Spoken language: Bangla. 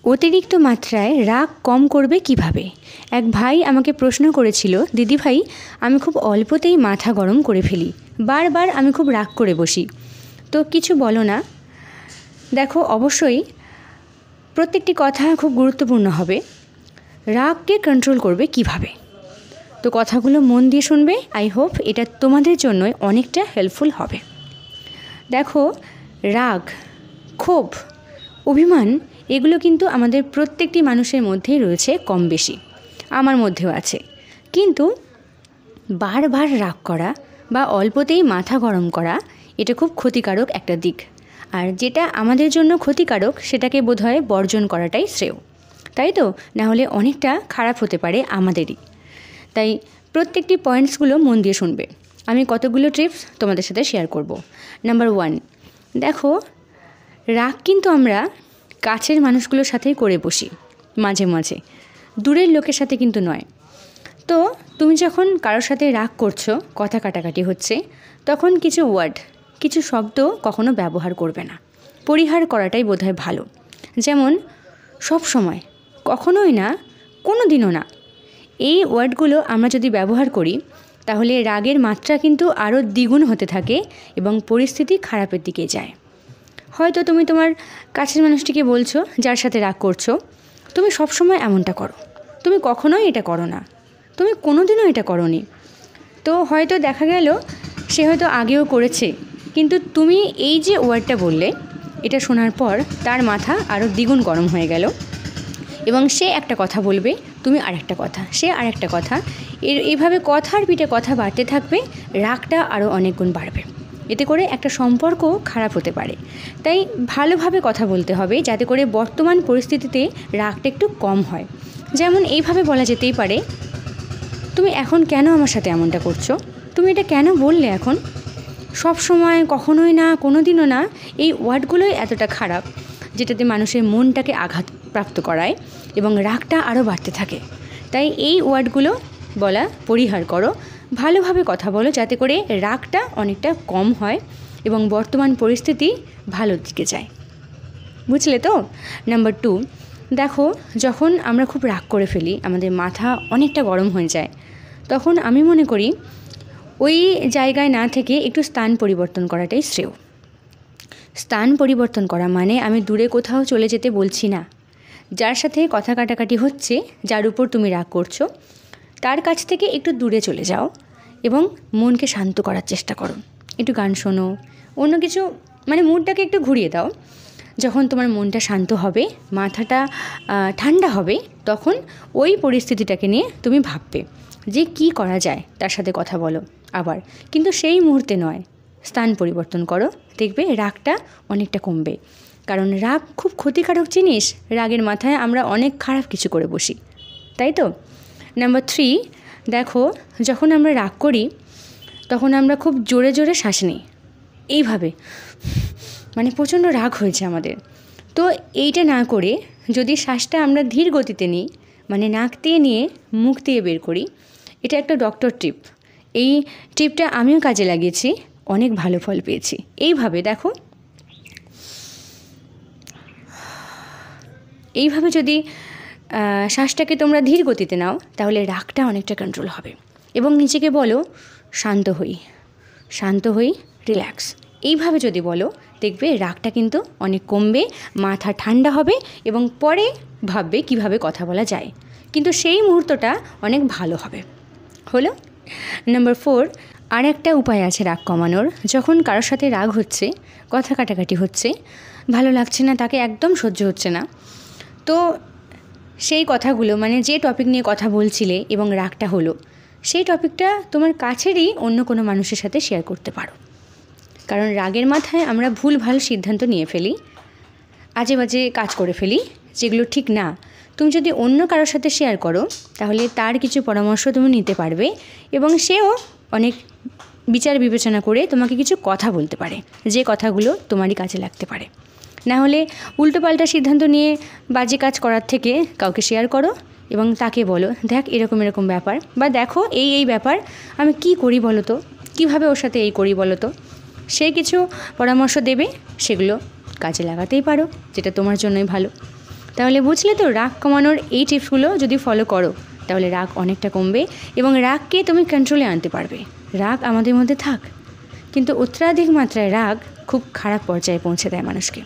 অতিরিক্ত মাত্রায় রাগ কম করবে কিভাবে? এক ভাই আমাকে প্রশ্ন করেছিল, দিদি ভাই আমি খুব অল্পতেই মাথা গরম করে ফেলি, বারবার আমি খুব রাগ করে বসি, তো কিছু বলো না। দেখো, অবশ্যই প্রত্যেকটি কথা খুব গুরুত্বপূর্ণ হবে। রাগকে কন্ট্রোল করবে কিভাবে, তো কথাগুলো মন দিয়ে শুনবে। আই হোপ এটা তোমাদের জন্য অনেকটা হেল্পফুল হবে। দেখো, রাগ, ক্ষোভ, অভিমান এগুলো কিন্তু আমাদের প্রত্যেকটি মানুষের মধ্যেই রয়েছে কম বেশি, আমার মধ্যেও আছে। কিন্তু বারবার রাগ করা বা অল্পতেই মাথা গরম করা এটা খুব ক্ষতিকারক একটা দিক। আর যেটা আমাদের জন্য ক্ষতিকারক সেটাকে বোধহয় বর্জন করাটাই শ্রেয়, তাই তো? না হলে অনেকটা খারাপ হতে পারে আমাদেরই। তাই প্রত্যেকটি পয়েন্টসগুলো মন দিয়ে শুনবে। আমি কতগুলো টিপস তোমাদের সাথে শেয়ার করব। নাম্বার 1, দেখো, রাগ কিন্তু আমরা কাছের মানুষগুলোর সাথেই করে বসি, মাঝে মাঝে, দূরের লোকের সাথে কিন্তু নয়। তো তুমি যখন কারোর সাথে রাগ করছো, কথা কাটাকাটি হচ্ছে, তখন কিছু ওয়ার্ড, কিছু শব্দ কখনো ব্যবহার করবে না, পরিহার করাটাই বোধহয় ভালো। যেমন সব সময়, কখনোই না, কোনো দিনও না, এই ওয়ার্ডগুলো আমরা যদি ব্যবহার করি তাহলে রাগের মাত্রা কিন্তু আরও দ্বিগুণ হতে থাকে এবং পরিস্থিতি খারাপের দিকে যায়। হয়তো তুমি তোমার কাছের মানুষটিকে বলছো যার সাথে রাগ করছো, তুমি সবসময় এমনটা করো, তুমি কখনোই এটা করো না, তুমি কোনোদিনও এটা করোনি। তো হয়তো দেখা গেল সে হয়তো আগেও করেছে, কিন্তু তুমি এই যে ওয়ার্ডটা বললে, এটা শোনার পর তার মাথা আরও দ্বিগুণ গরম হয়ে গেল এবং সে একটা কথা বলবে, তুমি আরেকটা কথা, সে আরেকটা কথা, এইভাবে কথার পিঠে কথা বাড়তে থাকবে, রাগটা আরও অনেক গুণ বাড়বে। এতে করে একটা সম্পর্ক খারাপ হতে পারে। তাই ভালোভাবে কথা বলতে হবে যাতে করে বর্তমান পরিস্থিতিতে রাগটা একটু কম হয়। যেমন এইভাবে বলা যেতেই পারে, তুমি এখন কেন আমার সাথে এমনটা করছো, তুমি এটা কেন বললে এখন, সব সময়, কখনোই না, কোনো দিনও না, এই ওয়ার্ডগুলোই এতটা খারাপ যেটাতে মানুষের মনটাকে আঘাতপ্রাপ্ত করায় এবং রাগটা আরও বাড়তে থাকে। তাই এই ওয়ার্ডগুলো বলা পরিহার করো, ভালোভাবে কথা বলো যাতে করে রাগটা অনেকটা কম হয় এবং বর্তমান পরিস্থিতি ভালোর দিকে যায়। বুঝলে তো? নাম্বার 2, দেখো, যখন আমরা খুব রাগ করে ফেলি, আমাদের মাথা অনেকটা গরম হয়ে যায়, তখন আমি মনে করি ওই জায়গায় না থেকে একটু স্থান পরিবর্তন করাটাই শ্রেয়। স্থান পরিবর্তন করা মানে আমি দূরে কোথাও চলে যেতে বলছি না। যার সাথে কথা কাটাকাটি হচ্ছে, যার উপর তুমি রাগ করছো, তার কাছ থেকে একটু দূরে চলে যাও এবং মনকে শান্ত করার চেষ্টা করো। একটু গান শোনো, অন্য কিছু, মানে মুডটাকে একটু ঘুরিয়ে দাও। যখন তোমার মনটা শান্ত হবে, মাথাটা ঠান্ডা হবে, তখন ওই পরিস্থিতিটাকে নিয়ে তুমি ভাববে যে কি করা যায়, তার সাথে কথা বলো আবার, কিন্তু সেই মুহূর্তে নয়। স্থান পরিবর্তন করো, দেখবে রাগটা অনেকটা কমবে। কারণ রাগ খুব ক্ষতিকারক জিনিস, রাগের মাথায় আমরা অনেক খারাপ কিছু করে বসি, তাই তো? নাম্বার 3, দেখো, যখন আমরা রাগ করি তখন আমরা খুব জোরে জোরে শ্বাস নিই, এইভাবে, মানে প্রচণ্ড রাগ হয়েছে আমাদের। তো এইটা না করে যদি শ্বাসটা আমরা ধীর গতিতে নিই, মানে নাক দিয়ে নিয়ে মুখ দিয়ে বের করি, এটা একটা ডক্টর টিপ। এই টিপটা আমিও কাজে লাগিয়েছি, অনেক ভালো ফল পেয়েছি। এইভাবে দেখো, এইভাবে যদি শ্বাসটাকে তোমরা ধীর গতিতে নাও তাহলে রাগটা অনেকটা কন্ট্রোল হবে। এবং নিজেকে বলো, শান্ত হই, শান্ত হই, রিল্যাক্স। এইভাবে যদি বলো, দেখবে রাগটা কিন্তু অনেক কমবে, মাথা ঠান্ডা হবে এবং পরে ভাববে কিভাবে কথা বলা যায়, কিন্তু সেই মুহূর্তটা অনেক ভালো হবে। হলো? নাম্বার 4, আর একটা উপায় আছে রাগ কমানোর। যখন কারোর সাথে রাগ হচ্ছে, কথা কাটাকাটি হচ্ছে, ভালো লাগছে না, তাকে একদম সহ্য হচ্ছে না, তো সেই কথাগুলো, মানে যে টপিক নিয়ে কথা বলছিলে এবং রাগটা হলো, সেই টপিকটা তোমার কাছেরই অন্য কোনো মানুষের সাথে শেয়ার করতে পারো। কারণ রাগের মাথায় আমরা ভুলভাল সিদ্ধান্ত নিয়ে ফেলি, আজে বাজে কাজ করে ফেলি, যেগুলো ঠিক না। তুমি যদি অন্য কারোর সাথে শেয়ার করো তাহলে তার কিছু পরামর্শ তুমি নিতে পারবে এবং সেও অনেক বিচার বিবেচনা করে তোমাকে কিছু কথা বলতে পারে, যে কথাগুলো তোমারই কাজে লাগতে পারে। না হলে উল্টোপাল্টা সিদ্ধান্ত নিয়ে বাজে কাজ করার থেকে কাউকে শেয়ার করো এবং তাকে বলো, দেখ এরকম এরকম ব্যাপার, বা দেখো এই এই ব্যাপার, আমি কি করি বলো তো, কীভাবে ওর সাথে এই করি বলো তো। সে কিছু পরামর্শ দেবে, সেগুলো কাজে লাগাতেই পারো, যেটা তোমার জন্যই ভালো। তাহলে বুঝলে তো রাগ কমানোর এই টিপসগুলো যদি ফলো করো তাহলে রাগ অনেকটা কমবে এবং রাগকে তুমি কন্ট্রোলে আনতে পারবে। রাগ আমাদের মধ্যে থাক, কিন্তু অত্যাধিক মাত্রায় রাগ খুব খারাপ পর্যায়ে পৌঁছে দেয় মানুষকে।